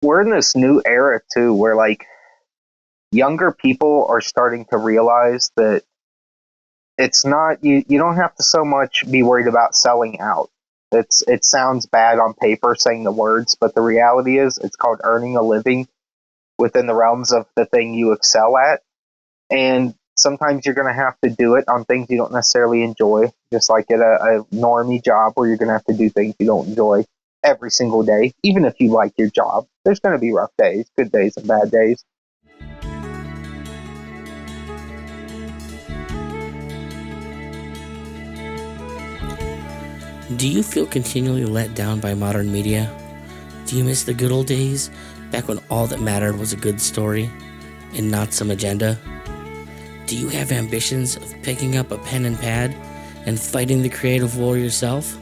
we're in this new era too, where like younger people are starting to realize that it's not you don't have to so much be worried about selling out. It sounds bad on paper saying the words, but the reality is it's called earning a living within the realms of the thing you excel at. And sometimes you're going to have to do it on things you don't necessarily enjoy, just like at a normie job where you're going to have to do things you don't enjoy every single day, even if you like your job. There's going to be rough days, good days, and bad days. Do you feel continually let down by modern media? Do you miss the good old days, back when all that mattered was a good story and not some agenda? Do you have ambitions of picking up a pen and pad and fighting the creative war yourself?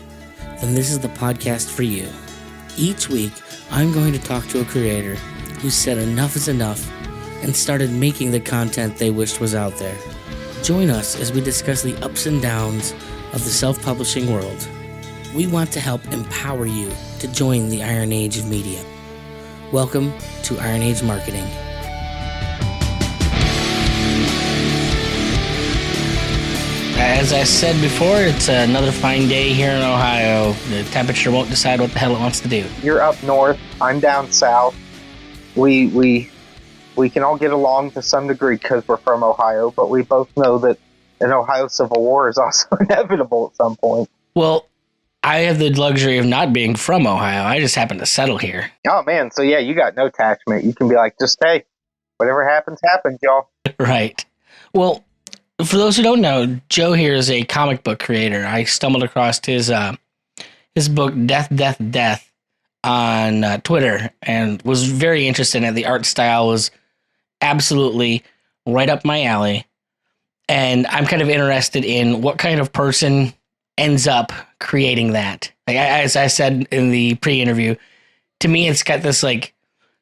Then this is the podcast for you. Each week, I'm going to talk to a creator who said enough is enough and started making the content they wished was out there. Join us as we discuss the ups and downs of the self-publishing world. We want to help empower you to join the Iron Age of media. Welcome to Iron Age Marketing. As I said before, it's another fine day here in Ohio. The temperature won't decide what the hell it wants to do. You're up north. I'm down south. We can all get along to some degree because we're from Ohio, but we both know that an Ohio Civil War is also inevitable at some point. Well, I have the luxury of not being from Ohio. I just happen to settle here. Oh, man. So, yeah, you got no attachment. You can be like, just, hey, whatever happens, happens, y'all. Right. Well, for those who don't know, Joe here is a comic book creator. I stumbled across his book, Death, Death, Death, on Twitter and was very interested in it. The art style was absolutely right up my alley. And I'm kind of interested in what kind of person ends up creating that. Like as I said in the pre-interview, to me, it's got this like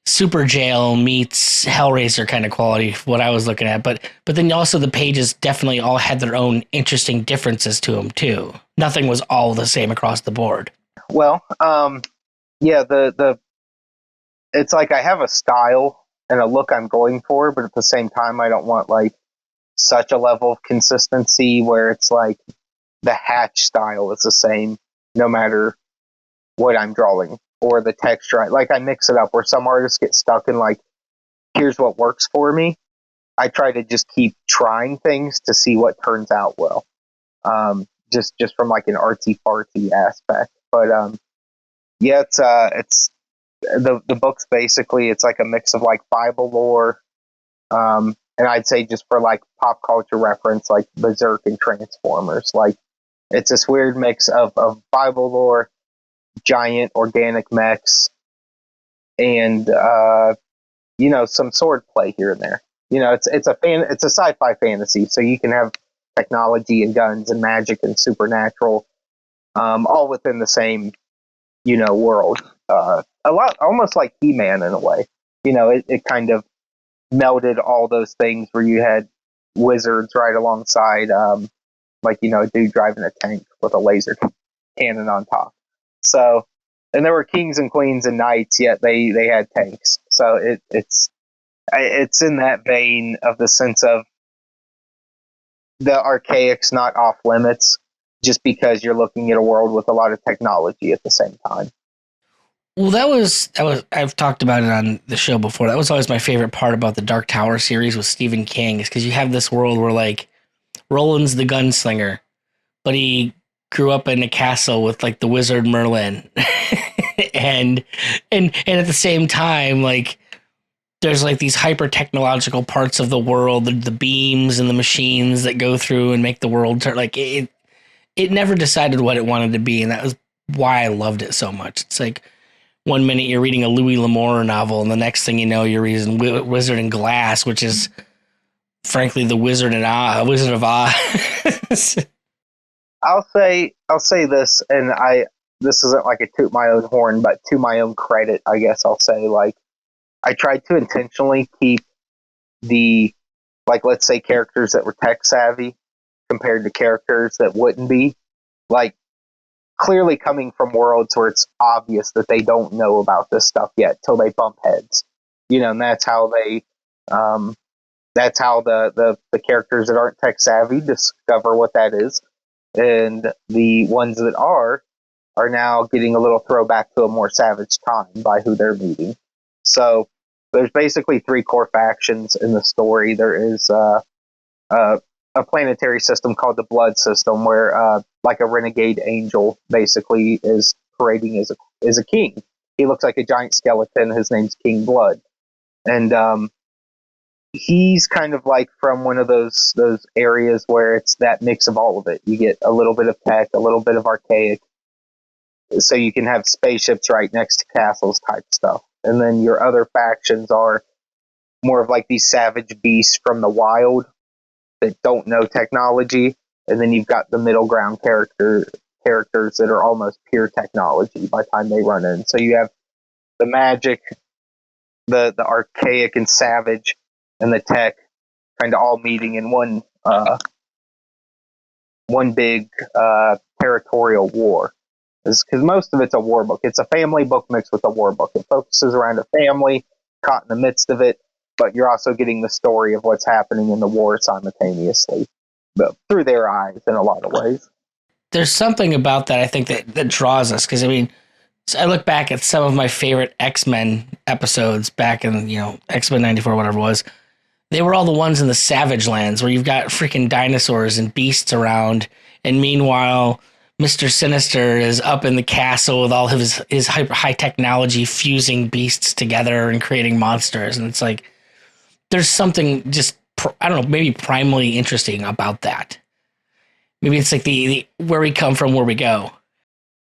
Super Jail meets Hellraiser kind of quality, what I was looking at. But then also the pages definitely all had their own interesting differences to them too. Nothing was all the same across the board. Well, yeah, it's like I have a style and a look I'm going for, but at the same time, I don't want like such a level of consistency where it's like the Hatch style is the same no matter what I'm drawing or the texture. Like I mix it up where some artists get stuck in like, here's what works for me. I try to just keep trying things to see what turns out well. Just from like an artsy fartsy aspect. But yeah, it's the book's basically it's like a mix of like Bible lore, and I'd say just for like pop culture reference, like Berserk and Transformers. Like it's this weird mix of Bible lore, giant organic mechs, and some sword play here and there. It's a sci-fi fantasy, so you can have technology and guns and magic and supernatural, all within the same world. A lot almost like He-Man in a way. It kind of melded all those things where you had wizards right alongside a dude driving a tank with a laser cannon on top. So, and there were kings and queens and knights, yet they had tanks. So it's in that vein of the sense of the archaic's not off limits just because you're looking at a world with a lot of technology at the same time. Well, that was I've talked about it on the show before. That was always my favorite part about the Dark Tower series with Stephen King, is because you have this world where like Roland's the gunslinger, but he grew up in a castle with like the wizard Merlin, and at the same time, like there's like these hyper technological parts of the world, the beams and the machines that go through and make the world turn. Like it never decided what it wanted to be, and that was why I loved it so much. It's like one minute you're reading a Louis L'Amour novel, and the next thing you know, you're reading Wizard in Glass, which is frankly the Wizard of Oz. I'll say this, and this isn't like a toot my own horn, but to my own credit, I guess I'll say, like, I tried to intentionally keep the, like, let's say characters that were tech savvy compared to characters that wouldn't be. Like, clearly coming from worlds where it's obvious that they don't know about this stuff yet till they bump heads. And that's how the characters that aren't tech savvy discover what that is, and the ones that are now getting a little throwback to a more savage time by who they're meeting. So there's basically three core factions in the story. There is a planetary system called the Blood System, where like a renegade angel basically is parading as a king. He looks like a giant skeleton. His name's King Blood, and he's kind of like from one of those areas where it's that mix of all of it. You get a little bit of tech, a little bit of archaic, so you can have spaceships right next to castles type stuff. And then your other factions are more of like these savage beasts from the wild that don't know technology. And then you've got the middle ground characters that are almost pure technology by the time they run in. So you have the magic, the archaic and savage, and the tech kind of all meeting in one big territorial war. Because most of it's a war book. It's a family book mixed with a war book. It focuses around a family caught in the midst of it, but you're also getting the story of what's happening in the war simultaneously, but through their eyes in a lot of ways. There's something about that I think that draws us, because I mean, I look back at some of my favorite X-Men episodes back in, X-Men 94, whatever it was. They were all the ones in the Savage Lands where you've got freaking dinosaurs and beasts around, and meanwhile Mr. Sinister is up in the castle with all of his high technology fusing beasts together and creating monsters. And it's like, there's something just, I don't know, maybe primally interesting about that. Maybe it's like the where we come from, where we go.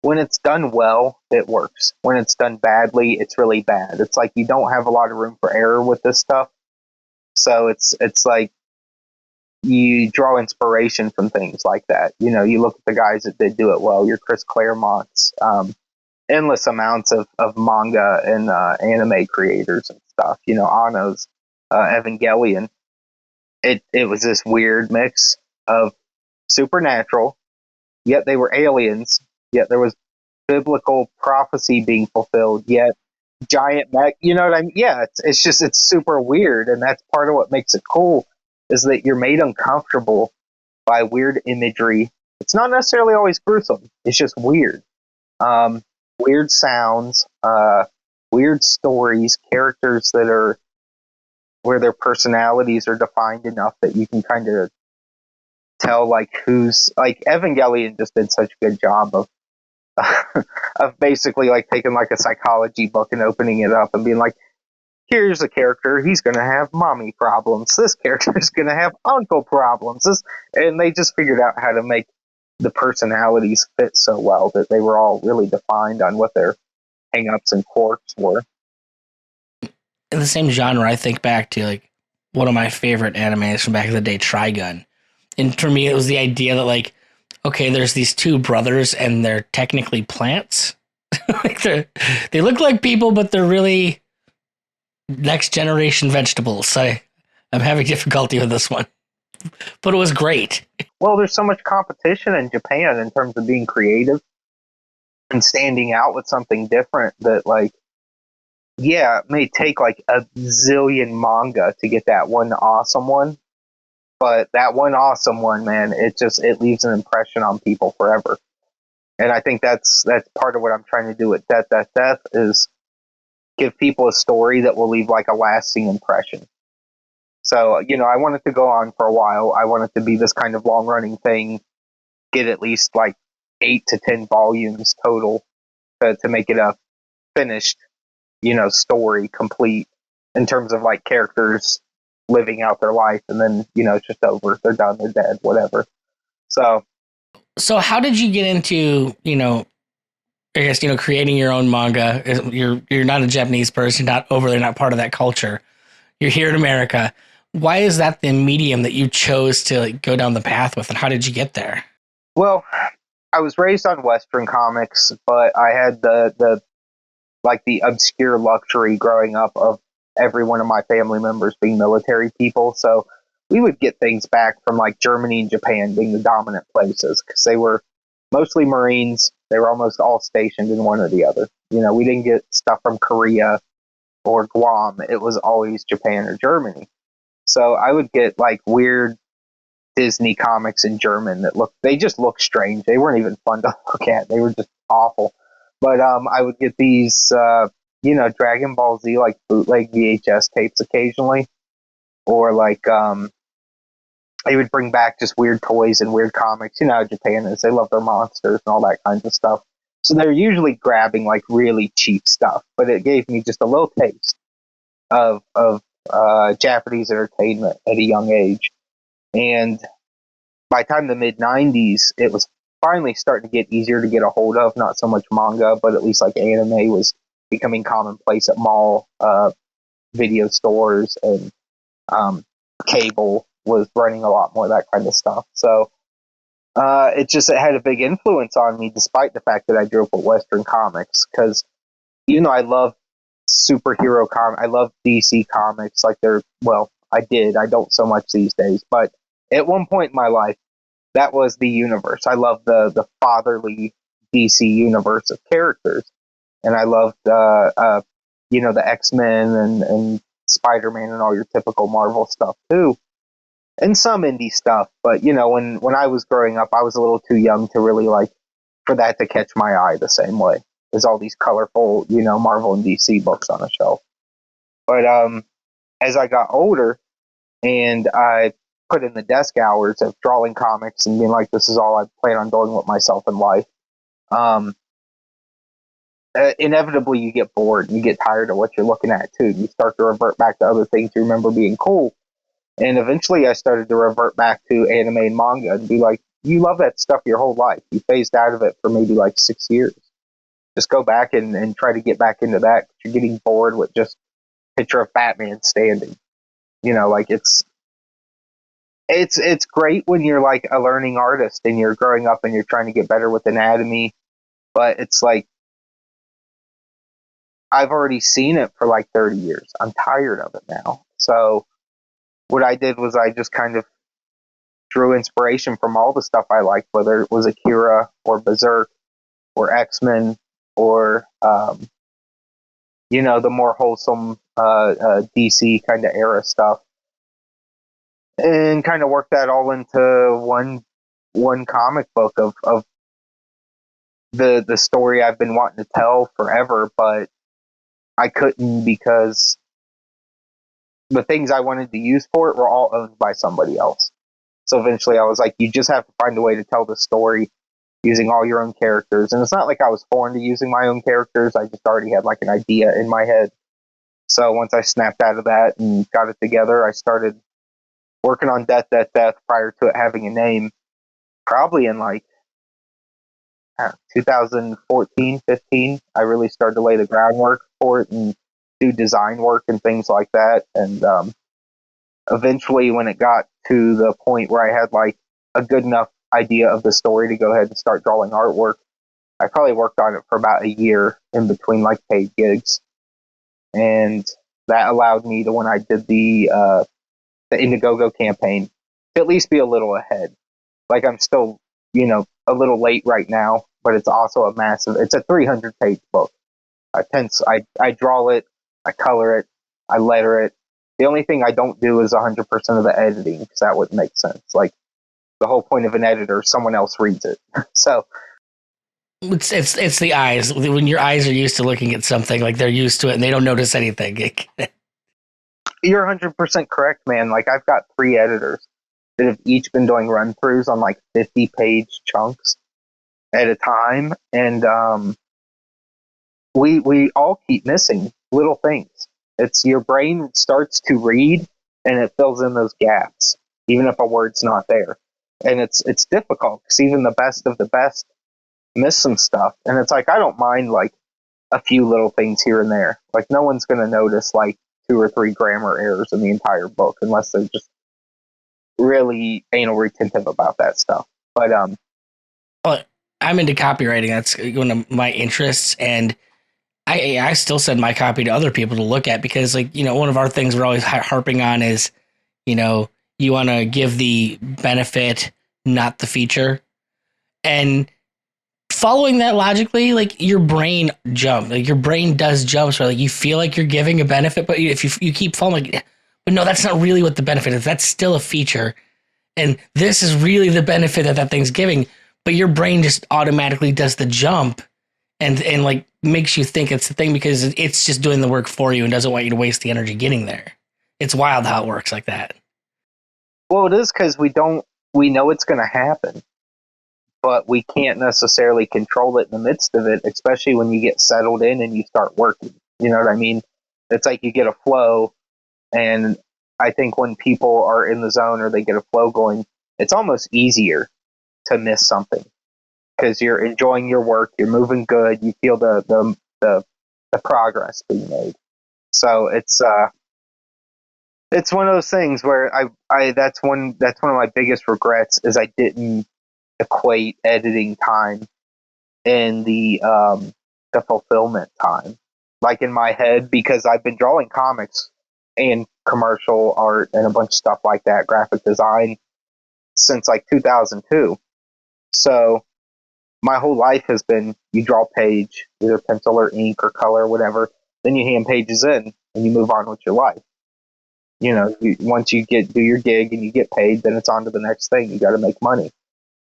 When it's done well, it works. When it's done badly, it's really bad. It's like you don't have a lot of room for error with this stuff. So it's like you draw inspiration from things like that. You look at the guys that did do it well. Your Chris Claremont's, endless amounts of manga and anime creators and stuff. Anno's Evangelion. It was this weird mix of supernatural, yet they were aliens, yet there was biblical prophecy being fulfilled, yet giant mech. You know what I mean? Yeah, it's super weird, and that's part of what makes it cool. Is that you're made uncomfortable by weird imagery. It's not necessarily always gruesome. It's just weird. Weird sounds, weird stories, characters that are where their personalities are defined enough that you can kind of tell who's Evangelion just did such a good job of of basically taking a psychology book and opening it up and being like, here's a character, he's going to have mommy problems. This character is going to have uncle problems. And they just figured out how to make the personalities fit so well that they were all really defined on what their hang-ups and quirks were. In the same genre, I think back to one of my favorite animes from back in the day, Trigun. And for me, it was the idea that okay, there's these two brothers and they're technically plants. They look like people, but they're really next generation vegetables. I'm having difficulty with this one, but it was great. Well, there's so much competition in Japan in terms of being creative and standing out with something different that it may take a zillion manga to get that one awesome one, but that one awesome one, man, it leaves an impression on people forever. And I think that's part of what I'm trying to do with Death is give people a story that will leave a lasting impression. So, I want it to go on for a while. I want it to be this kind of long running thing, get at least 8 to 10 volumes total to make it a finished, story complete in terms of characters living out their life. And then, it's just over. They're done. They're dead, whatever. So how did you get into, I guess, creating your own manga? You're not a Japanese person, not part of that culture. You're here in America. Why is that the medium that you chose to go down the path with, and how did you get there? Well, I was raised on Western comics, but I had the obscure luxury growing up of every one of my family members being military people. So we would get things back from Germany and Japan being the dominant places because they were mostly Marines. They were almost all stationed in one or the other. We didn't get stuff from Korea or Guam. It was always Japan or Germany. So I would get like weird Disney comics in German they just looked strange. They weren't even fun to look at. They were just awful. But I would get these, Dragon Ball Z like bootleg VHS tapes occasionally, or like they would bring back just weird toys and weird comics. You know how Japan is; they love their monsters and all that kinds of stuff. So they're usually grabbing like really cheap stuff, but it gave me just a little taste of Japanese entertainment at a young age. And by the time the mid 90s, it was finally starting to get easier to get a hold of. Not so much manga, but at least like anime was becoming commonplace at mall video stores, and cable was running a lot more of that kind of stuff. So it had a big influence on me, despite the fact that I grew up with Western comics. Because I love superhero comics. I love DC comics. I did. I don't so much these days, but at one point in my life, that was the universe. I loved the fatherly DC universe of characters, and I loved the X-Men and Spider-Man and all your typical Marvel stuff too, and some indie stuff. But when I was growing up, I was a little too young to really for that to catch my eye the same way as all these colorful Marvel and DC books on a shelf. But as I got older, and I put in the desk hours of drawing comics and being like, this is all I plan on doing with myself in life. Inevitably, you get bored and you get tired of what you're looking at too. You start to revert back to other things you remember being cool. And eventually I started to revert back to anime and manga and be like, you love that stuff your whole life. You phased out of it for maybe 6 years. Just go back and try to get back into that. You're getting bored with just picture of Batman standing. It's great when you're a learning artist and you're growing up and you're trying to get better with anatomy, but it's I've already seen it for 30 years. I'm tired of it now. So what I did was I just kind of drew inspiration from all the stuff I liked, whether it was Akira or Berserk or X-Men or the more wholesome DC kind of era stuff, and kind of work that all into one comic book of the story I've been wanting to tell forever, but I couldn't because the things I wanted to use for it were all owned by somebody else. So eventually I was like, you just have to find a way to tell the story using all your own characters. And it's not like I was foreign to using my own characters. I just already had an idea in my head. So once I snapped out of that and got it together, I started working on Death, Death, Death prior to it having a name, probably in 2014, 15. I really started to lay the groundwork for it and do design work and things like that. And eventually when it got to the point where I had a good enough idea of the story to go ahead and start drawing artwork, I probably worked on it for about a year in between paid gigs. And that allowed me to, when I did the Indiegogo campaign, to at least be a little ahead. I'm still, a little late right now, but it's also it's a 300-page book. I draw it, I color it, I letter it. The only thing I don't do is 100% of the editing, because that wouldn't make sense. The whole point of an editor, someone else reads it. So it's the eyes. When your eyes are used to looking at something, they're used to it and they don't notice anything. You're 100% correct, man. I've got 3 editors that have each been doing run-throughs on 50-page chunks at a time, and we all keep missing little things. It's your brain starts to read and it fills in those gaps, even if a word's not there. And it's difficult because even the best of the best miss some stuff. And it's I don't mind a few little things here and there. No one's going to notice 2 or 3 grammar errors in the entire book unless they're just really anal retentive about that stuff. But well, I'm into copywriting. That's one of my interests, and I still send my copy to other people to look at because one of our things we're always harping on is you want to give the benefit, not the feature. And following that logically, like your brain does jump. So like you feel like you're giving a benefit, but if you keep following, like, but no, that's not really what the benefit is. That's still a feature. And this is really the benefit that thing's giving. But your brain just automatically does the jump and like makes you think it's the thing because it's just doing the work for you and doesn't want you to waste the energy getting there. It's wild how it works like that. Well, it is because we know it's going to happen, but we can't necessarily control it in the midst of it, especially when you get settled in and you start working. You know what I mean? It's like you get a flow, and I think when people are in the zone or they get a flow going, it's almost easier to miss something because you're enjoying your work, you're moving good, you feel the progress being made. So it's one of those things where I that's one of my biggest regrets is I didn't equate editing time and the fulfillment time, like in my head, because I've been drawing comics and commercial art and a bunch of stuff like that, graphic design, since like 2002. So my whole life has been you draw a page, either pencil or ink or color or whatever, then you hand pages in and you move on with your life. You know, once you do your gig and you get paid, then it's on to the next thing. You got to make money.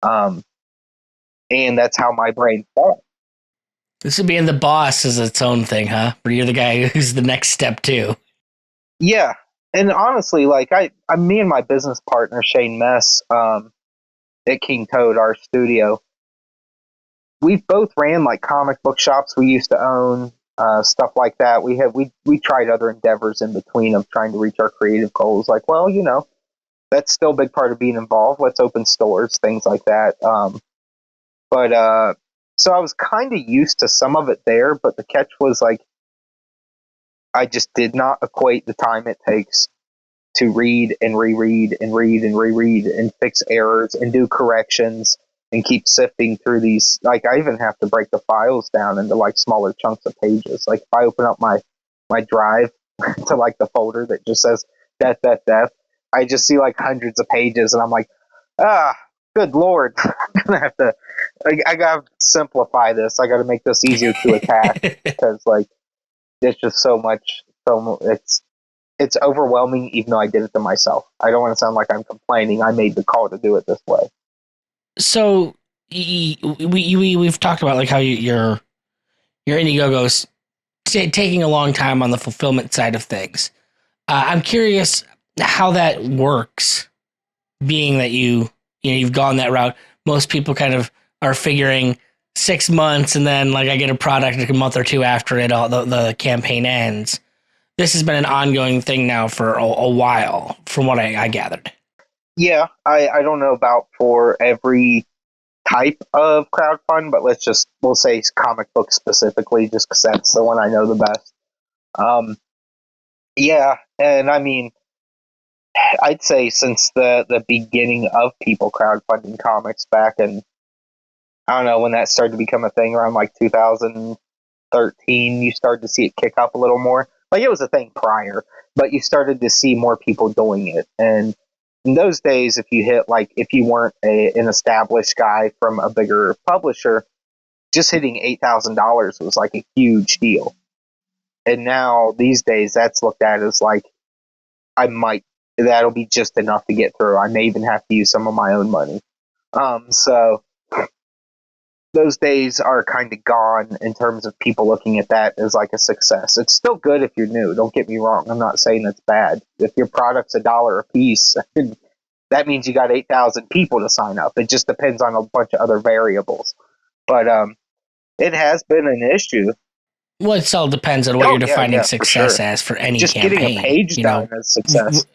And that's how my brain thought. This would being the boss is its own thing, huh? Where you're the guy who's the next step too. Yeah. And honestly, like me and my business partner, Shane Mess, at King Toad, our studio, we've both ran like comic book shops we used to own, stuff like that. We tried other endeavors in between of trying to reach our creative goals. Like, well, you know, that's still a big part of being involved. Let's open stores, things like that. So I was kind of used to some of it there, but the catch was like, I just did not equate the time it takes to read and reread and read and reread and fix errors and do corrections and keep sifting through these. Like, I even have to break the files down into like smaller chunks of pages. Like, if I open up my drive to like the folder that just says death, I just see like hundreds of pages and I'm like, good Lord, I'm gonna have to, I gotta simplify this. I gotta make this easier to attack because like, it's just it's overwhelming, even though I did it to myself. I don't want to sound like I'm complaining. I made the call to do it this way. So we've talked about like how your Indiegogo's taking a long time on the fulfillment side of things. I'm curious how that works, being that you've gone that route. Most people kind of are figuring 6 months, and then like I get a product like a month or two after it, the campaign ends. This has been an ongoing thing now for a while, from what I gathered. Yeah, I don't know about for every type of crowdfund, but we'll say comic book specifically, just because that's the one I know the best. Yeah, and I mean, I'd say since the beginning of people crowdfunding comics back in, I don't know, when that started to become a thing around like 2013, you started to see it kick up a little more. Like, it was a thing prior, but you started to see more people doing it. And in those days, if you weren't an established guy from a bigger publisher, just hitting $8,000 was like a huge deal. And now these days, that's looked at as like, that'll be just enough to get through. I may even have to use some of my own money. So those days are kind of gone in terms of people looking at that as like a success. It's still good if you're new. Don't get me wrong. I'm not saying it's bad. If your product's $1 a piece, that means you got 8,000 people to sign up. It just depends on a bunch of other variables. But it has been an issue. Well, it all depends on what you're defining success as for any just campaign. Getting a page done as success.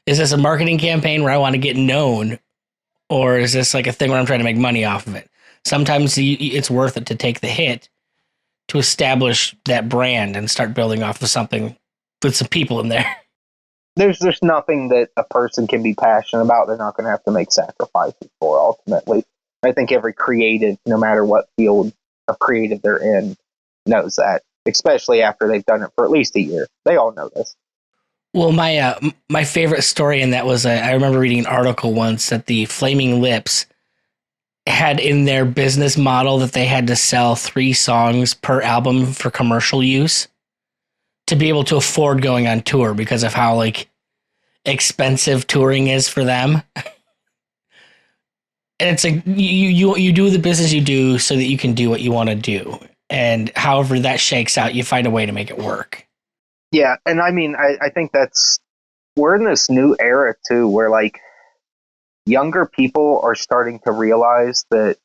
Is this a marketing campaign where I want to get known, or is this like a thing where I'm trying to make money off of it? Sometimes it's worth it to take the hit to establish that brand and start building off of something with some people in there. There's nothing that a person can be passionate about they're not going to have to make sacrifices for, ultimately. I think every creative, no matter what field of creative they're in, knows that, especially after they've done it for at least a year. They all know this. Well, my favorite story in that was I remember reading an article once that the Flaming Lips had in their business model that they had to sell 3 songs per album for commercial use to be able to afford going on tour because of how like expensive touring is for them. And it's like you do the business you do so that you can do what you want to do. And however that shakes out, you find a way to make it work. Yeah, and I mean, I think we're in this new era too, where like younger people are starting to realize that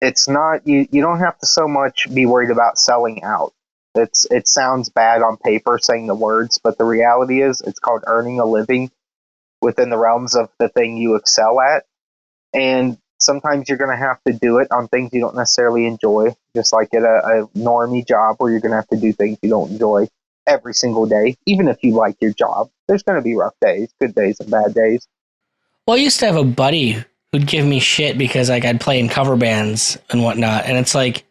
it's not you don't have to so much be worried about selling out. It sounds bad on paper saying the words, but the reality is it's called earning a living within the realms of the thing you excel at. And sometimes you're going to have to do it on things you don't necessarily enjoy, just like at a normie job where you're going to have to do things you don't enjoy every single day, even if you like your job. There's going to be rough days, good days, and bad days. Well, I used to have a buddy who'd give me shit because like I'd play in cover bands and whatnot, and it's like,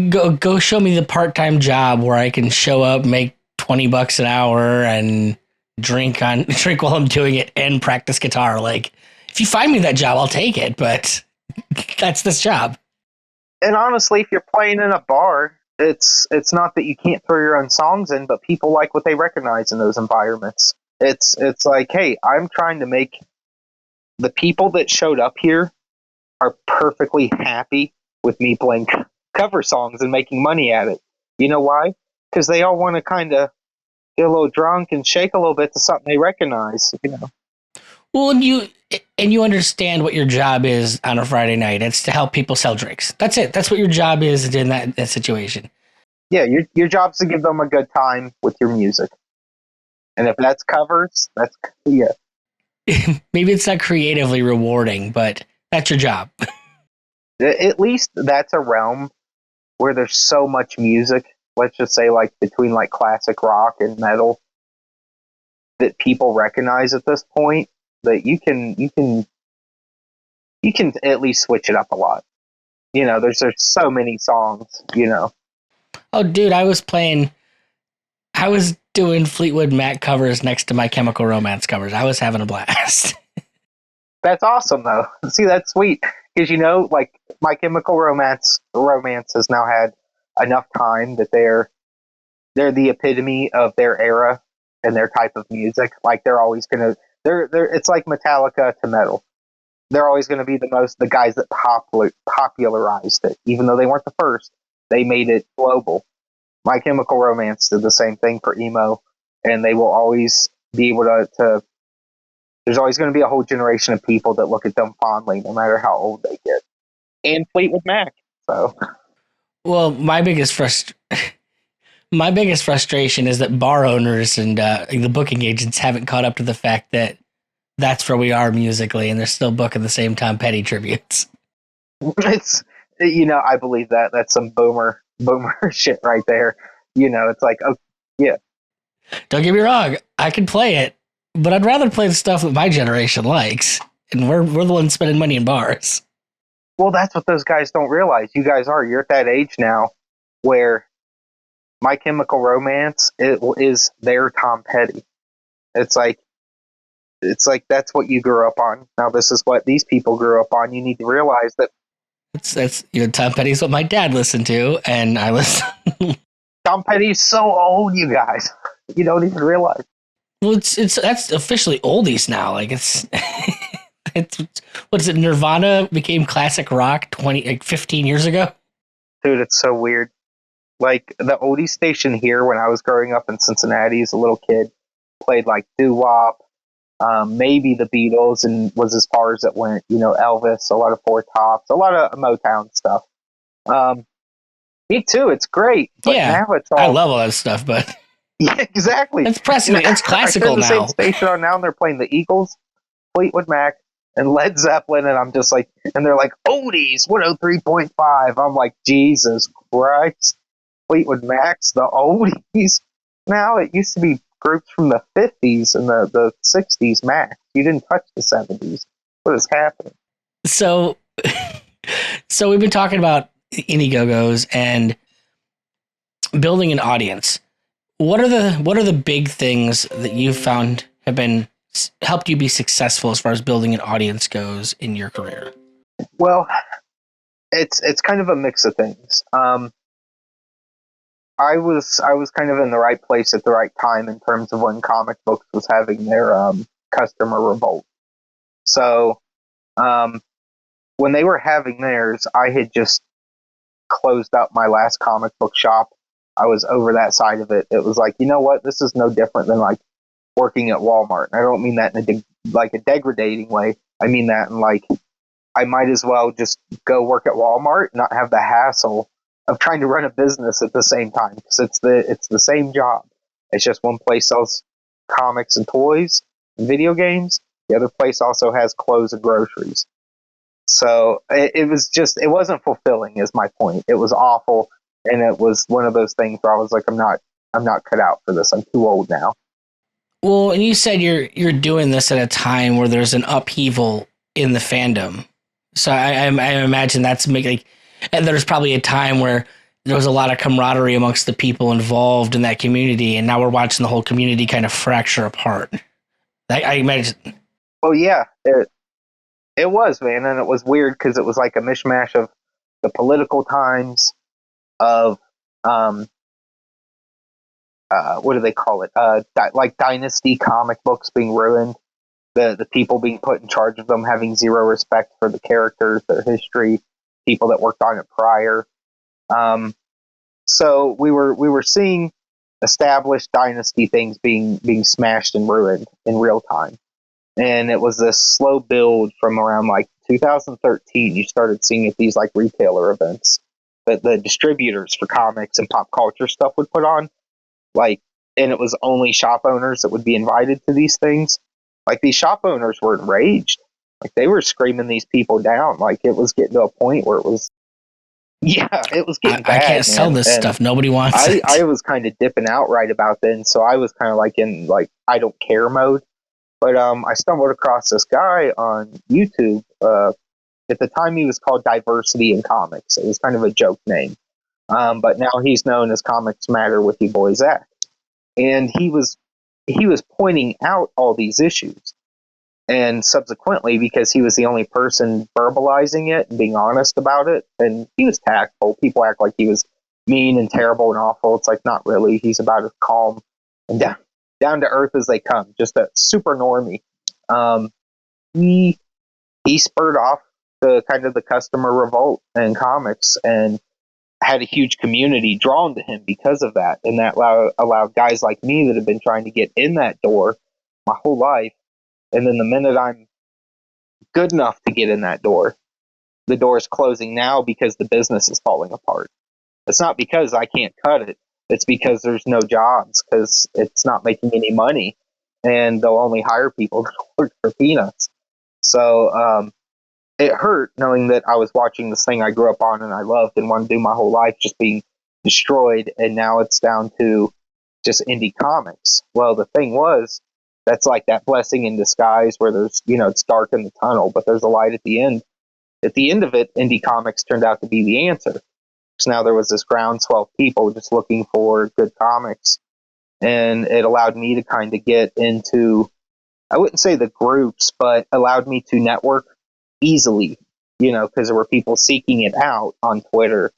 go show me the part-time job where I can show up, make $20 an hour, and drink while I'm doing it and practice guitar. Like, if you find me that job, I'll take it, but that's this job. And honestly, if you're playing in a bar, it's not that you can't throw your own songs in, but people like what they recognize in those environments. It's like, hey, I'm trying to make the people that showed up here are perfectly happy with me playing cover songs and making money at it. You know why? Because they all want to kind of get a little drunk and shake a little bit to something they recognize, you know. Well, and you understand what your job is on a Friday night. It's to help people sell drinks. That's it. That's what your job is in that situation. Yeah, your job's to give them a good time with your music. And if that's covers, that's, yeah. Maybe it's not creatively rewarding, but that's your job. At least that's a realm where there's so much music, let's just say like between like classic rock and metal, that people recognize at this point, that you can at least switch it up a lot. You know, there's so many songs, you know. Oh, dude, I was doing Fleetwood Mac covers next to My Chemical Romance covers. I was having a blast. That's awesome, though. See, that's sweet. Because, you know, like, My Chemical Romance has now had enough time that they're the epitome of their era and their type of music. Like, they're always going to... it's like Metallica to metal. They're always going to be the guys that popularized it. Even though they weren't the first, they made it global. My Chemical Romance did the same thing for emo, and they will always be able to there's always going to be a whole generation of people that look at them fondly, no matter how old they get. And Fleetwood Mac. So, well, my biggest frustration is that bar owners and the booking agents haven't caught up to the fact that that's where we are musically, and they're still booking the same Tom Petty tributes. It's, you know, I believe that. That's some boomer shit right there. You know, it's like, oh, yeah. Don't get me wrong, I can play it, but I'd rather play the stuff that my generation likes, and we're the ones spending money in bars. Well, that's what those guys don't realize. You're at that age now where My Chemical Romance is their Tom Petty. It's like that's what you grew up on. Now this is what these people grew up on. You need to realize that that's Tom Petty's what my dad listened to, and I listen. Tom Petty's so old, you guys. You don't even realize. Well, that's officially oldies now. Like it's what is it? Nirvana became classic rock 15 years ago. Dude, it's so weird. Like the oldie station here when I was growing up in Cincinnati as a little kid played like doo-wop, maybe the Beatles, and was as far as it went. You know, Elvis, a lot of Four Tops, a lot of Motown stuff. Me too. It's great. But yeah, now it's all, I love all that stuff, but yeah, exactly. It's precedent. It's classical the now. Same station on now, and they're playing the Eagles, Fleetwood Mac, and Led Zeppelin, and I'm just like, and they're like oldies 103.5. I'm like, Jesus Christ, Fleetwood Mac's the oldies. Now it used to be groups from the 50s and the 60s max. You didn't touch the 70s. What is happening? So we've been talking about Indiegogo's and building an audience. What are the big things that you've found have been helped you be successful as far as building an audience goes in your career? Well, it's kind of a mix of things. I was kind of in the right place at the right time in terms of when comic books was having their customer revolt. So when they were having theirs, I had just closed up my last comic book shop. I was over that side of it. It was like, you know what? This is no different than like working at Walmart. And I don't mean that in a degrading way. I mean that in like, I might as well just go work at Walmart, not have the hassle of trying to run a business at the same time, because it's the same job. It's just one place sells comics and toys and video games. The other place also has clothes and groceries. So it wasn't fulfilling, is my point. It was awful, and it was one of those things where I was like, I'm not cut out for this. I'm too old now. Well, and you said you're doing this at a time where there's an upheaval in the fandom. So I imagine that's making, and there's probably a time where there was a lot of camaraderie amongst the people involved in that community, and now we're watching the whole community kind of fracture apart. I imagine. Oh yeah, it was, man, and it was weird because it was like a mishmash of the political times, of what do they call it? Like dynasty comic books being ruined, the people being put in charge of them having zero respect for the characters, their history, people that worked on it prior. So we were seeing established dynasty things being smashed and ruined in real time. And it was this slow build from around like 2013. You started seeing at these like retailer events that the distributors for comics and pop culture stuff would put on. Like, and it was only shop owners that would be invited to these things. Like, these shop owners were enraged. Like, they were screaming these people down. Like, it was getting to a point where it was getting bad. I can't sell this stuff. Nobody wants it. I was kind of dipping out right about then, so I was kind of like in like I don't care mode. But I stumbled across this guy on YouTube. At the time, he was called Diversity in Comics. It was kind of a joke name. But now he's known as Comics Matter with your boy Zach. And he was pointing out all these issues. And subsequently, because he was the only person verbalizing it and being honest about it, and he was tactful. People act like he was mean and terrible and awful. It's like, not really. He's about as calm and down to earth as they come. Just a super normie. He spurred off the kind of the customer revolt in comics, and had a huge community drawn to him because of that. And that allowed guys like me that have been trying to get in that door my whole life. And then the minute I'm good enough to get in that door, the door is closing now because the business is falling apart. It's not because I can't cut it. It's because there's no jobs, because it's not making any money, and they'll only hire people to work for peanuts. So it hurt knowing that I was watching this thing I grew up on and I loved and wanted to do my whole life just being destroyed, and now it's down to just indie comics. Well, the thing was, that's like that blessing in disguise where there's, it's dark in the tunnel, but there's a light at the end. At the end of it, indie comics turned out to be the answer. So now there was this groundswell of people just looking for good comics, and it allowed me to kind of get into, I wouldn't say the groups, but allowed me to network easily, because there were people seeking it out on Twitter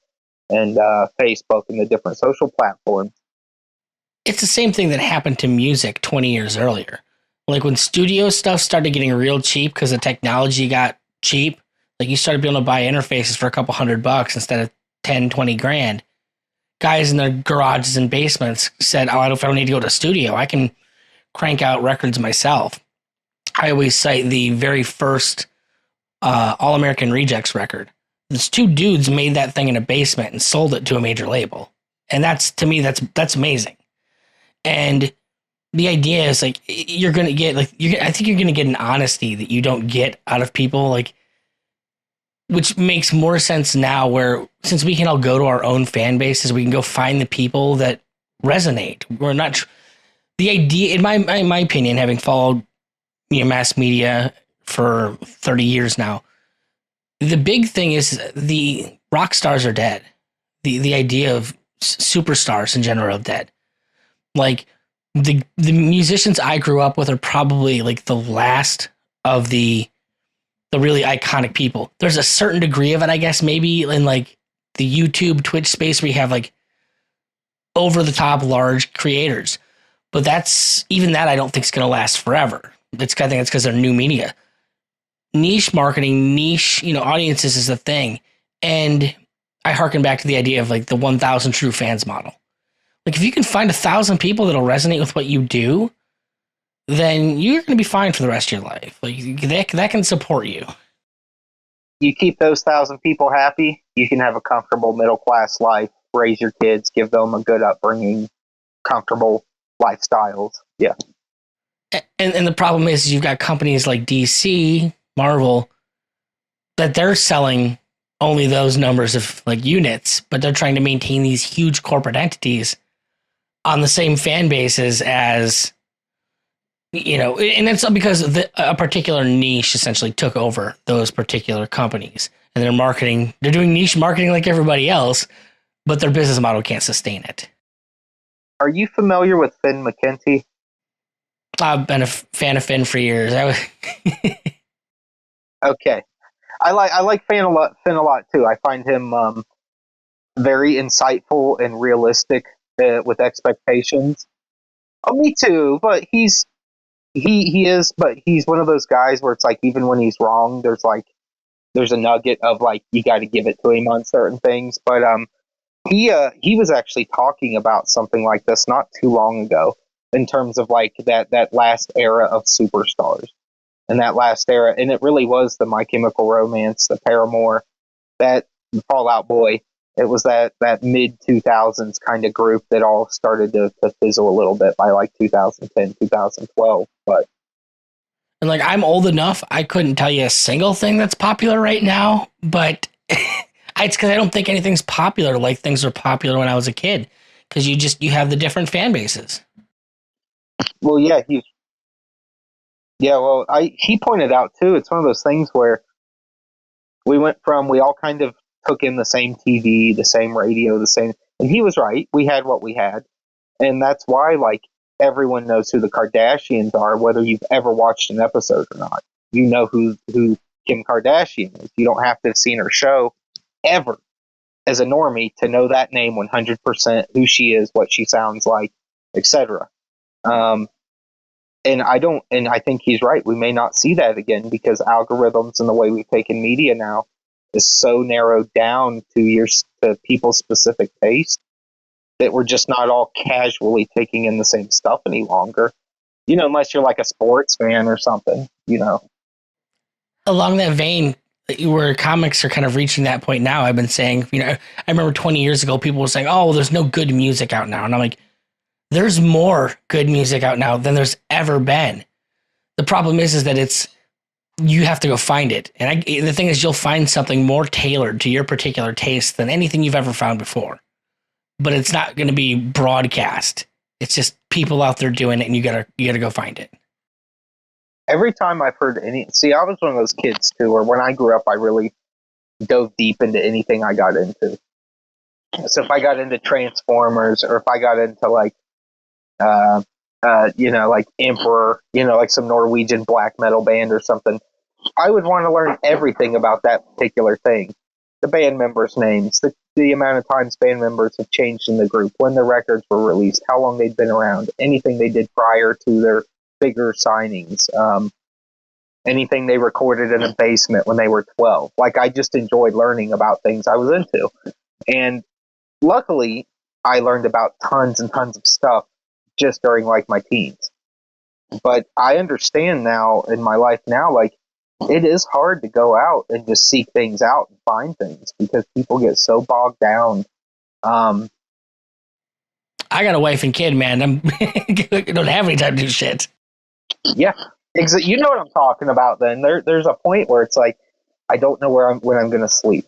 and Facebook and the different social platforms. It's the same thing that happened to music 20 years earlier. Like when studio stuff started getting real cheap because the technology got cheap, like you started being able to buy interfaces for a couple $100 instead of 10, 20 grand. Guys in their garages and basements said, I don't need to go to a studio. I can crank out records myself. I always cite the very first All American Rejects record. These two dudes made that thing in a basement and sold it to a major label. And to me, that's amazing. And the idea is like, you're going to get I think you're going to get an honesty that you don't get out of people, like, which makes more sense now, where since we can all go to our own fan bases, we can go find the people that resonate. We're not the idea, in my opinion, having followed mass media for 30 years now, the big thing is the rock stars are dead. The idea of superstars in general are dead. Like, the musicians I grew up with are probably like the last of the really iconic people. There's a certain degree of it, I guess, maybe in like the YouTube, Twitch space where you have like over the top large creators. But that's even that I don't think is going to last forever. I think it's because they're new media. Niche marketing, niche, audiences is a thing. And I harken back to the idea of like the 1,000 true fans model. Like if you can find 1,000 people that'll resonate with what you do, then you're going to be fine for the rest of your life. Like that can support you. You keep those 1,000 people happy, you can have a comfortable middle class life, raise your kids, give them a good upbringing, comfortable lifestyles. Yeah. And the problem is you've got companies like DC, Marvel, that they're selling only those numbers of like units, but they're trying to maintain these huge corporate entities on the same fan bases as, and it's because a particular niche essentially took over those particular companies and they're doing niche marketing like everybody else, but their business model can't sustain it. Are you familiar with Finn McKenty? I've been a fan of Finn for years. Okay. I like Finn a lot too. I find him very insightful and realistic with expectations. Oh, me too. But he is. But he's one of those guys where it's like even when he's wrong, there's a nugget of like you got to give it to him on certain things. But he was actually talking about something like this not too long ago in terms of like that last era of superstars. And that last era, and it really was the My Chemical Romance, the Paramore, that Fall Out Boy. It was that mid 2000s kind of group that all started to fizzle a little bit by like 2010, 2012. But and like I'm old enough, I couldn't tell you a single thing that's popular right now. But it's because I don't think anything's popular like things were popular when I was a kid. Because you have the different fan bases. Well, yeah, he pointed out too, it's one of those things where we all kind of took in the same TV, the same radio, and he was right. We had what we had. And that's why, like, everyone knows who the Kardashians are, whether you've ever watched an episode or not. You know who Kim Kardashian is. You don't have to have seen her show ever as a normie to know that name 100%, who she is, what she sounds like, etc. And I think he's right. We may not see that again because algorithms and the way we've taken media now is so narrowed down to people's specific taste that we're just not all casually taking in the same stuff any longer. Unless you're like a sports fan or something, Along that vein, where comics are kind of reaching that point now, I've been saying, I remember 20 years ago, people were saying, oh, well, there's no good music out now. And I'm like, there's more good music out now than there's ever been. The problem is that you have to go find it. And the thing is, you'll find something more tailored to your particular taste than anything you've ever found before. But it's not going to be broadcast. It's just people out there doing it, and you gotta go find it. Every time I've heard I was one of those kids too, where when I grew up, I really dove deep into anything I got into. So if I got into Transformers, or if I got into like like Emperor, like some Norwegian black metal band or something, I would want to learn everything about that particular thing. The band members' names, the amount of times band members have changed in the group, when the records were released, how long they'd been around, anything they did prior to their bigger signings, anything they recorded in a basement when they were 12. Like, I just enjoyed learning about things I was into. And luckily, I learned about tons and tons of stuff just during like my teens. But I understand now in my life now, like, it is hard to go out and just seek things out and find things because people get so bogged down. I got a wife and kid, man. I don't have any time to do shit. Yeah, you know what I'm talking about. Then there's a point where it's like I don't know when I'm going to sleep.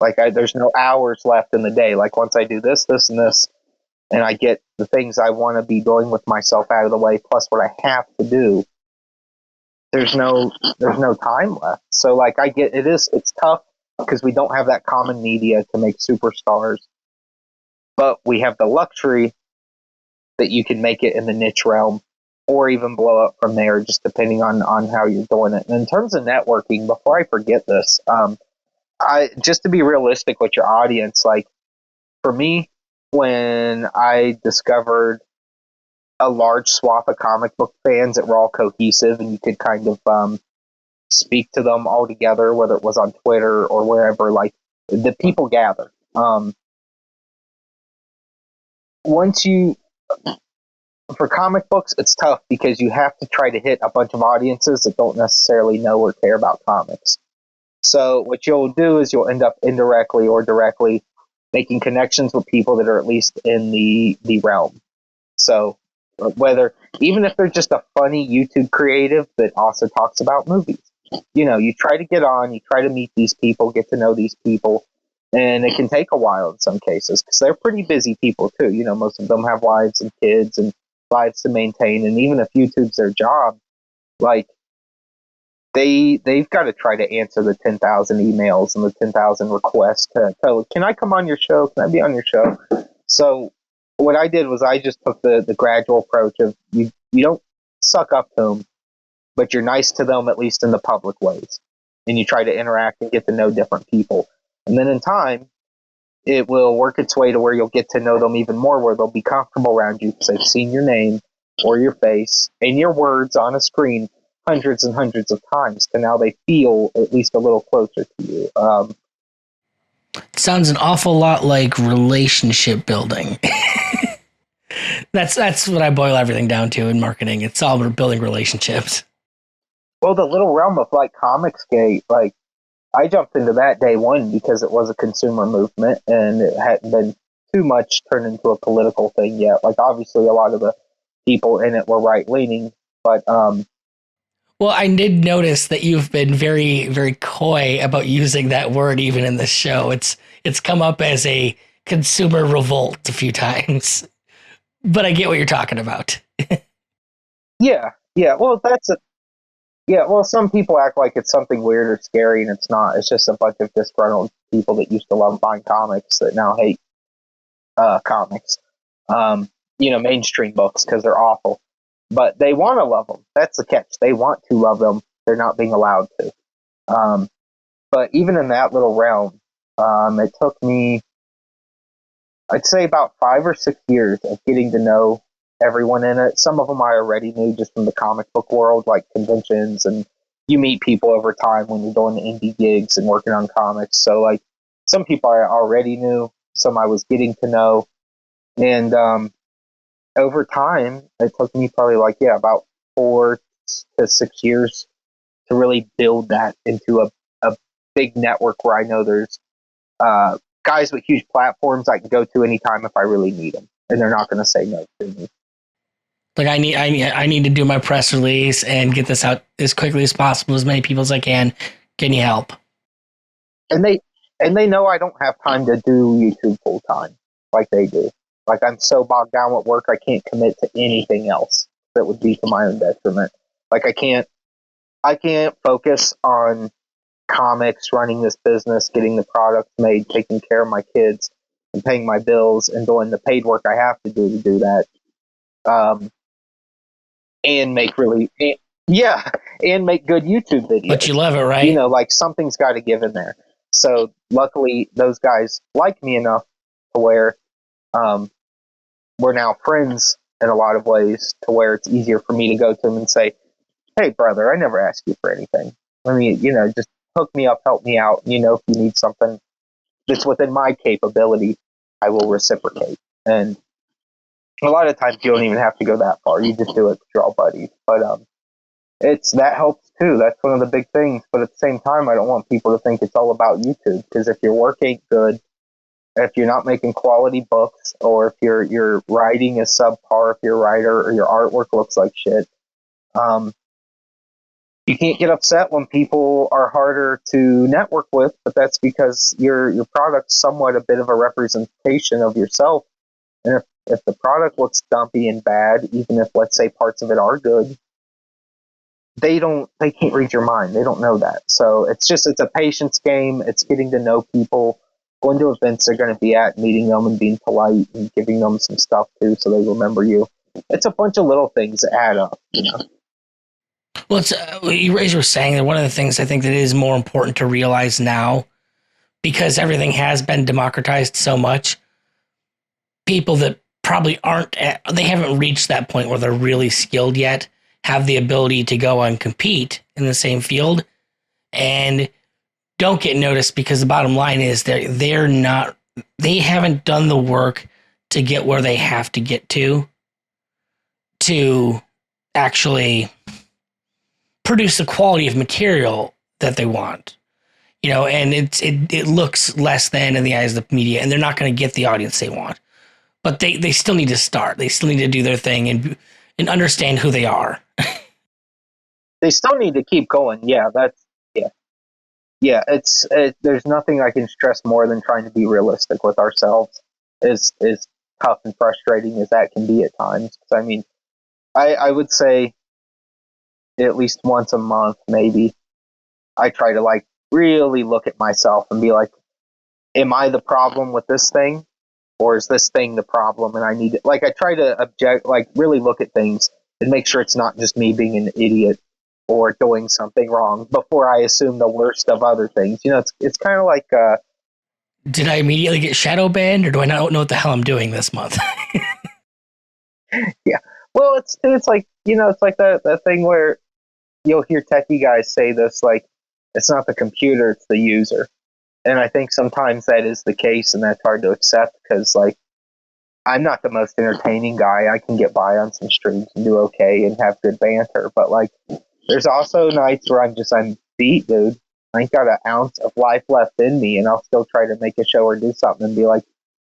Like there's no hours left in the day. Like once I do this, this, and this, and I get the things I want to be doing with myself out of the way, plus what I have to do, there's no time left. So like it's tough because we don't have that common media to make superstars, but we have the luxury that you can make it in the niche realm or even blow up from there, just depending on how you're doing it. And in terms of networking, before I forget this, I just to be realistic with your audience, like for me, when I discovered a large swath of comic book fans that were all cohesive and you could kind of speak to them all together, whether it was on Twitter or wherever, like the people gather. Once you, for comic books, it's tough because you have to try to hit a bunch of audiences that don't necessarily know or care about comics. So what you'll do is you'll end up indirectly or directly making connections with people that are at least in the realm. So whether, even if they're just a funny YouTube creative that also talks about movies, you try to get on, you try to meet these people, get to know these people, and it can take a while in some cases because they're pretty busy people too. Most of them have wives and kids and lives to maintain, and even if YouTube's their job, like they've got to try to answer the 10,000 emails and the 10,000 requests to tell, can I come on your show? Can I be on your show? So what I did was I just took the gradual approach of you don't suck up to them, but you're nice to them, at least in the public ways. And you try to interact and get to know different people. And then in time, it will work its way to where you'll get to know them even more, where they'll be comfortable around you because they've seen your name or your face and your words on a screen hundreds and hundreds of times. So now they feel at least a little closer to you. Sounds an awful lot like relationship building. That's what I boil everything down to in marketing. It's all about building relationships. Well, the little realm of like Comicsgate, like I jumped into that day one because it was a consumer movement and it hadn't been too much turned into a political thing yet. Like obviously a lot of the people in it were right leaning, but well, I did notice that you've been very, very coy about using that word even in this show. It's come up as a consumer revolt a few times, but I get what you're talking about. yeah. Well, that's it. Yeah, well, some people act like it's something weird or scary, and it's not. It's just a bunch of disgruntled people that used to love buying comics that now hate comics. Mainstream books because they're awful. But they want to love them. That's the catch. They want to love them. They're not being allowed to. But even in that little realm, it took me, I'd say, about 5 or 6 years of getting to know everyone in it. Some of them I already knew just from the comic book world, like conventions, and you meet people over time when you're doing the indie gigs and working on comics. So, like, some people I already knew, some I was getting to know. And over time, it took me probably about 4 to 6 years to really build that into a big network where I know there's guys with huge platforms I can go to anytime if I really need them, and they're not going to say no to me. Like I need to do my press release and get this out as quickly as possible, as many people as I can. Can you help? And they know I don't have time to do YouTube full time like they do. Like I'm so bogged down with work, I can't commit to anything else that would be to my own detriment. Like I can't focus on comics, running this business, getting the products made, taking care of my kids, and paying my bills, and doing the paid work I have to do that. And make and make good YouTube videos. But you love it, right? Like something's got to give in there. So luckily, those guys like me enough to where we're now friends in a lot of ways, to where it's easier for me to go to them and say, "Hey, brother, I never asked you for anything. I mean, just hook me up, help me out. If you need something that's within my capability, I will reciprocate." And a lot of times you don't even have to go that far. You just do it because you're all buddies. But that helps too. That's one of the big things. But at the same time, I don't want people to think it's all about YouTube, because if your work ain't good, if you're not making quality books, or if your writing is subpar, if your writer or your artwork looks like shit, you can't get upset when people are harder to network with. But that's because your product's somewhat a bit of a representation of yourself. And if the product looks dumpy and bad, even if, let's say, parts of it are good, they can't read your mind. They don't know that. So it's a patience game. It's getting to know people. going to events they're going to be at, meeting them and being polite and giving them some stuff too so they remember you. It's a bunch of little things that add up, you know. Well, it's, you were saying that one of the things I think that is more important to realize now, because everything has been democratized so much, people that probably they haven't reached that point where they're really skilled yet, have the ability to go and compete in the same field and don't get noticed, because the bottom line is they haven't done the work to get where they have to get to actually produce the quality of material that they want, you know, and it looks less than in the eyes of the media, and they're not going to get the audience they want, but they still need to start. They still need to do their thing and understand who they are. They still need to keep going. Yeah, there's nothing I can stress more than trying to be realistic with ourselves, as tough and frustrating as that can be at times. 'Cause, I mean, I would say at least once a month, maybe, I try to like really look at myself and be like, am I the problem with this thing? Or is this thing the problem? And I need to, like, I try to really look at things and make sure it's not just me being an idiot or doing something wrong before I assume the worst of other things. You know, it's kind of like, did I immediately get shadow banned, or do I not know what the hell I'm doing this month? yeah. Well, it's like, you know, it's like that thing where you'll hear techie guys say this, like, it's not the computer, it's the user. And I think sometimes that is the case, and that's hard to accept because, like, I'm not the most entertaining guy. I can get by on some streams and do okay and have good banter, but like, there's also nights where I'm beat, dude. I ain't got an ounce of life left in me, and I'll still try to make a show or do something and be like,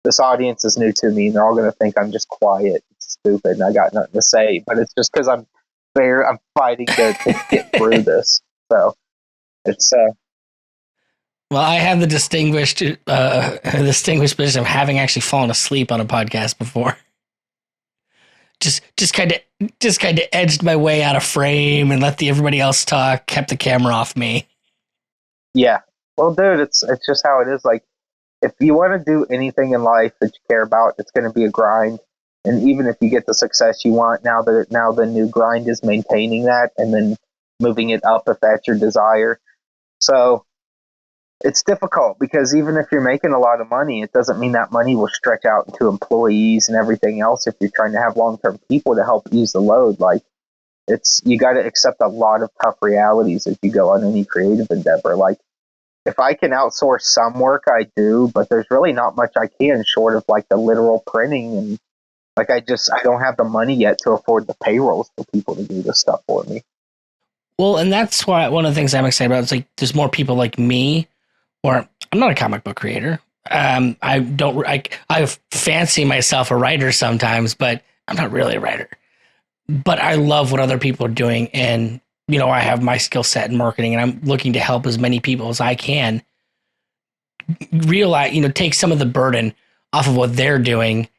this audience is new to me, and they're all going to think I'm just quiet, and stupid, and I got nothing to say. But it's just because I'm fighting to get through this. So it's well, I have the distinguished position of having actually fallen asleep on a podcast before. Just kind of edged my way out of frame and let everybody else talk. Kept the camera off me. Yeah, well, dude, it's just how it is. Like, if you want to do anything in life that you care about, it's going to be a grind. And even if you get the success you want, now the new grind is maintaining that and then moving it up if that's your desire. So it's difficult because even if you're making a lot of money, it doesn't mean that money will stretch out into employees and everything else. If you're trying to have long-term people to help ease the load, like, you got to accept a lot of tough realities as you go on any creative endeavor. Like, if I can outsource some work, I do, but there's really not much I can short of like the literal printing, and like I don't have the money yet to afford the payrolls for people to do this stuff for me. Well, and that's why one of the things I'm excited about is like there's more people like me, or I'm not a comic book creator. I fancy myself a writer sometimes, but I'm not really a writer. But I love what other people are doing, and you know, I have my skill set in marketing, and I'm looking to help as many people as I can realize, you know, take some of the burden off of what they're doing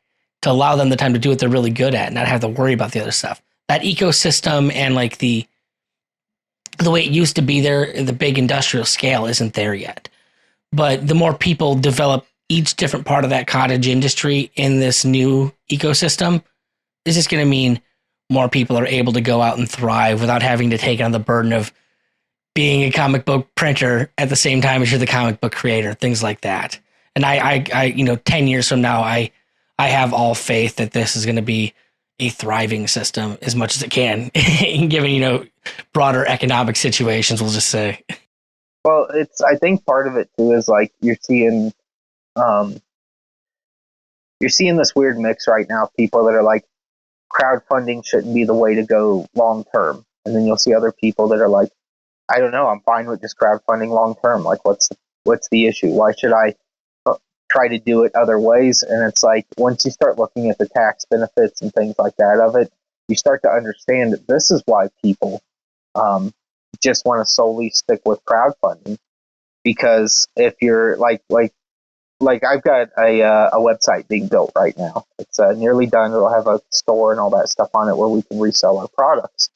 to allow them the time to do what they're really good at and not have to worry about the other stuff. That ecosystem and like the way it used to be there, the big industrial scale isn't there yet. But the more people develop each different part of that cottage industry in this new ecosystem, is just going to mean more people are able to go out and thrive without having to take on the burden of being a comic book printer at the same time as you're the comic book creator, things like that. And I you know, 10 years from now, I have all faith that this is going to be a thriving system as much as it can, given, you know, broader economic situations, we'll just say. Well, I think part of it too is like you're seeing this weird mix right now of people that are like, crowdfunding shouldn't be the way to go long term. And then you'll see other people that are like, I don't know, I'm fine with just crowdfunding long term. Like, what's the issue? Why should I try to do it other ways? And it's like, once you start looking at the tax benefits and things like that of it, you start to understand that this is why people just want to solely stick with crowdfunding. Because if you're like I've got a website being built right now. It's nearly done. It'll have a store and all that stuff on it where we can resell our products.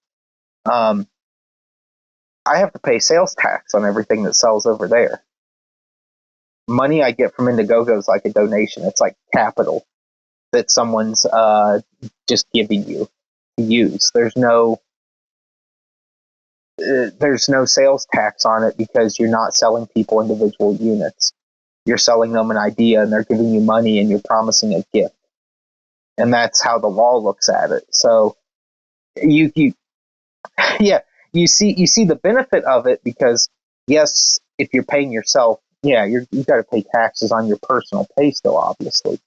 I have to pay sales tax on everything that sells over there. money I get from Indiegogo is like a donation. It's like capital that someone's just giving you to use. There's no sales tax on it because you're not selling people individual units. You're selling them an idea and they're giving you money and you're promising a gift. And that's how the law looks at it. So you see the benefit of it because yes, if you're paying yourself, you've got to pay taxes on your personal pay still, obviously.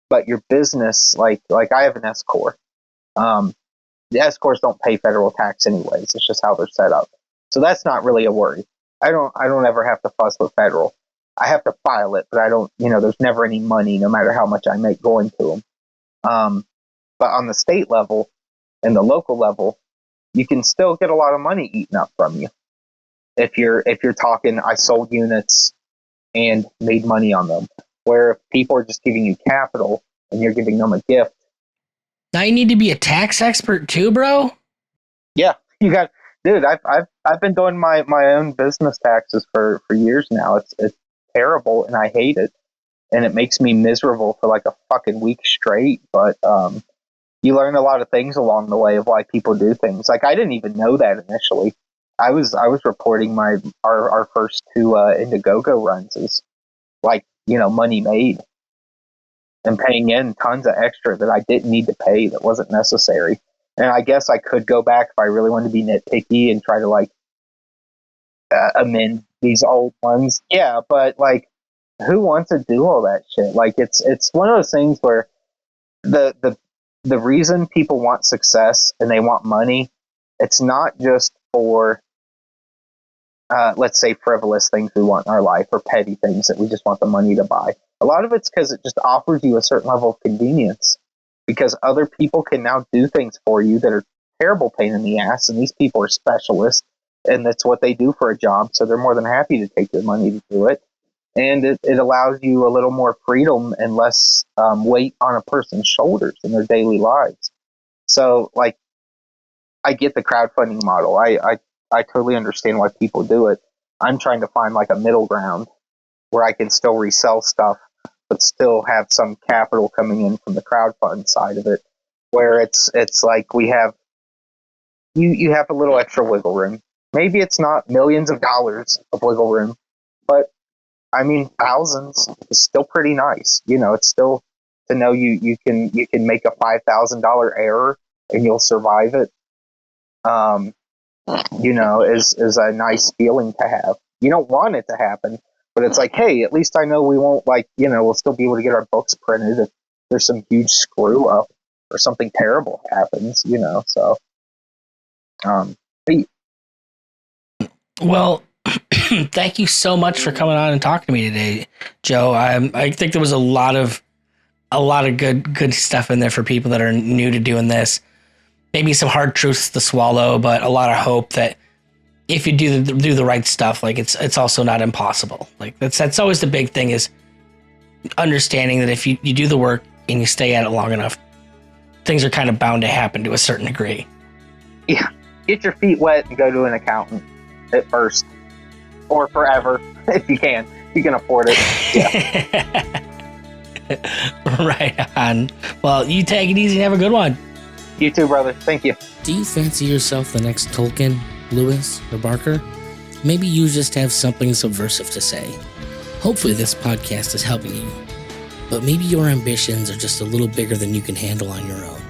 But your business, like I have an S corp. The S corps don't pay federal tax anyways. It's just how they're set up. So that's not really a worry. I don't ever have to fuss with federal. I have to file it, but I don't. There's never any money, no matter how much I make, going to them. But on the state level and the local level, you can still get a lot of money eaten up from you. If you're talking, I sold units and made money on them. Where if people are just giving you capital and you're giving them a gift. Now you need to be a tax expert too, bro. Yeah, you got, dude. I've been doing my own business taxes for years now. It's terrible and I hate it, and it makes me miserable for like a fucking week straight. But you learn a lot of things along the way of why people do things. Like I didn't even know that initially. I was reporting our first two Indiegogo runs as like money made. And paying in tons of extra that I didn't need to pay, that wasn't necessary. And I guess I could go back if I really wanted to be nitpicky and try to like amend these old ones. Yeah, but like, who wants to do all that shit? Like, it's one of those things where the reason people want success and they want money, it's not just for let's say frivolous things we want in our life or petty things that we just want the money to buy. A lot of it's because it just offers you a certain level of convenience because other people can now do things for you that are terrible pain in the ass. And these people are specialists and that's what they do for a job. So they're more than happy to take your money to do it. And it allows you a little more freedom and less weight on a person's shoulders in their daily lives. So like, I get the crowdfunding model. I totally understand why people do it. I'm trying to find like a middle ground where I can still resell stuff, but still have some capital coming in from the crowdfund side of it, where it's like we have, you have a little extra wiggle room. Maybe it's not millions of dollars of wiggle room, but I mean, thousands is still pretty nice. It's still to know you can make a $5,000 error and you'll survive it. Is a nice feeling to have. You don't want it to happen, but it's like, hey, at least I know we won't we'll still be able to get our books printed if there's some huge screw up or something terrible happens, so. Well, thank you so much for coming on and talking to me today, Joe. I think there was a lot of good stuff in there for people that are new to doing this. Maybe some hard truths to swallow, but a lot of hope that if you do the right stuff, like it's also not impossible. Like that's always the big thing, is understanding that if you do the work and you stay at it long enough, things are kind of bound to happen to a certain degree. Yeah, get your feet wet and go to an accountant at first, or forever if you can afford it. Yeah. Right on. Well, you take it easy and have a good one. You too, brother. Thank you. Do you fancy yourself the next Tolkien, Lewis, or Barker? Maybe you just have something subversive to say. Hopefully this podcast is helping you. But maybe your ambitions are just a little bigger than you can handle on your own.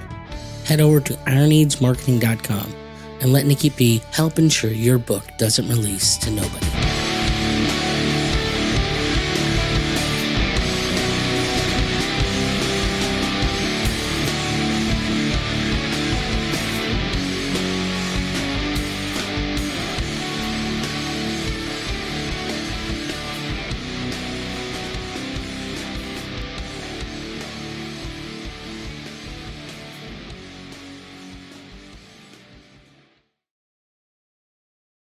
Head over to ironeadsmarketing.com and let Nikki P help ensure your book doesn't release to nobody.